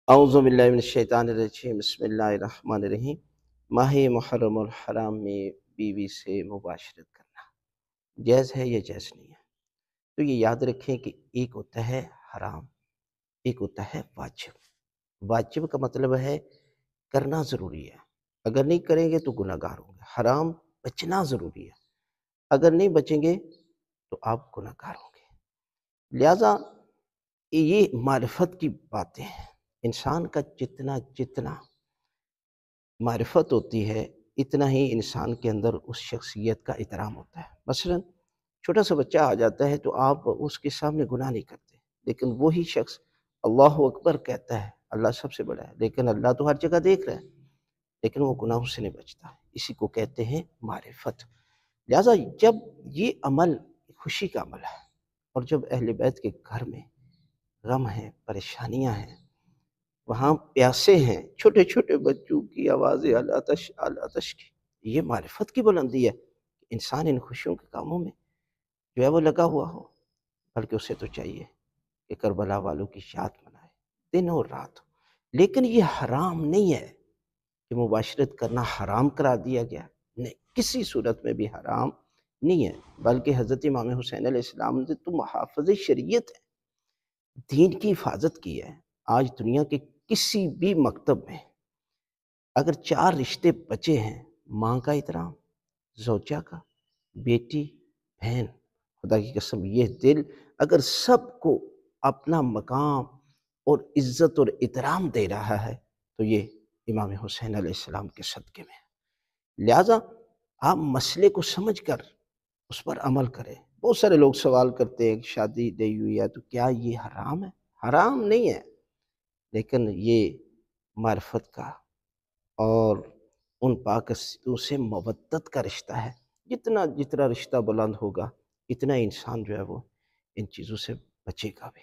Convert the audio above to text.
اعوذ باللہ من الشیطان الرجیم، بسم اللہ الرحمن الرحیم۔ ماہ محرم الحرام میں بیوی سے مباشرت کرنا جائز ہے یا جائز نہیں ہے؟ تو یہ یاد رکھیں کہ ایک ہوتا ہے حرام، ایک ہوتا ہے واجب۔ واجب کا مطلب ہے کرنا ضروری ہے، اگر نہیں کریں گے تو گناہ گار ہوں گے۔ حرام بچنا ضروری ہے، اگر نہیں بچیں گے تو آپ گناہ گار ہوں گے۔ لہٰذا یہ معرفت کی باتیں ہیں۔ انسان کا جتنا معرفت ہوتی ہے اتنا ہی انسان کے اندر اس شخصیت کا احترام ہوتا ہے۔ مثلا چھوٹا سا بچہ آ جاتا ہے تو آپ اس کے سامنے گناہ نہیں کرتے، لیکن وہی شخص اللہ اکبر کہتا ہے، اللہ سب سے بڑا ہے، لیکن اللہ تو ہر جگہ دیکھ رہا ہے، لیکن وہ گناہوں سے نہیں بچتا۔ اسی کو کہتے ہیں معرفت۔ لہٰذا جب یہ عمل خوشی کا عمل ہے، اور جب اہل بیت کے گھر میں غم ہے، پریشانیاں ہیں، وہاں پیاسے ہیں، چھوٹے چھوٹے بچوں کی آوازیں العطش العطش کی، یہ معرفت کی بلندی ہے۔ انسان ان خوشیوں کے کاموں میں جو ہے وہ لگا ہوا ہو، بلکہ اسے تو چاہیے کہ کربلا والوں کی یاد منائے دن اور رات۔ لیکن یہ حرام نہیں ہے کہ مباشرت کرنا حرام قرار دیا گیا، نہیں، کسی صورت میں بھی حرام نہیں ہے، بلکہ حضرت امام حسین علیہ السلام نے تو محافظ شریعت ہے، دین کی حفاظت کی ہے۔ آج دنیا کے کسی بھی مکتب میں اگر 4 رشتے بچے ہیں، ماں کا احترام، زوجہ کا، بیٹی، بہن، خدا کی قسم یہ دل اگر سب کو اپنا مقام اور عزت اور احترام دے رہا ہے تو یہ امام حسین علیہ السلام کے صدقے میں ہے۔ لہٰذا آپ مسئلے کو سمجھ کر اس پر عمل کریں۔ بہت سارے لوگ سوال کرتے ہیں کہ شادی نہیں ہوئی ہے تو کیا یہ حرام ہے؟ حرام نہیں ہے، لیکن یہ معرفت کا اور ان پاک ہستیوں سے مودت کا رشتہ ہے۔ جتنا رشتہ بلند ہوگا اتنا انسان جو ہے وہ ان چیزوں سے بچے گا بھی۔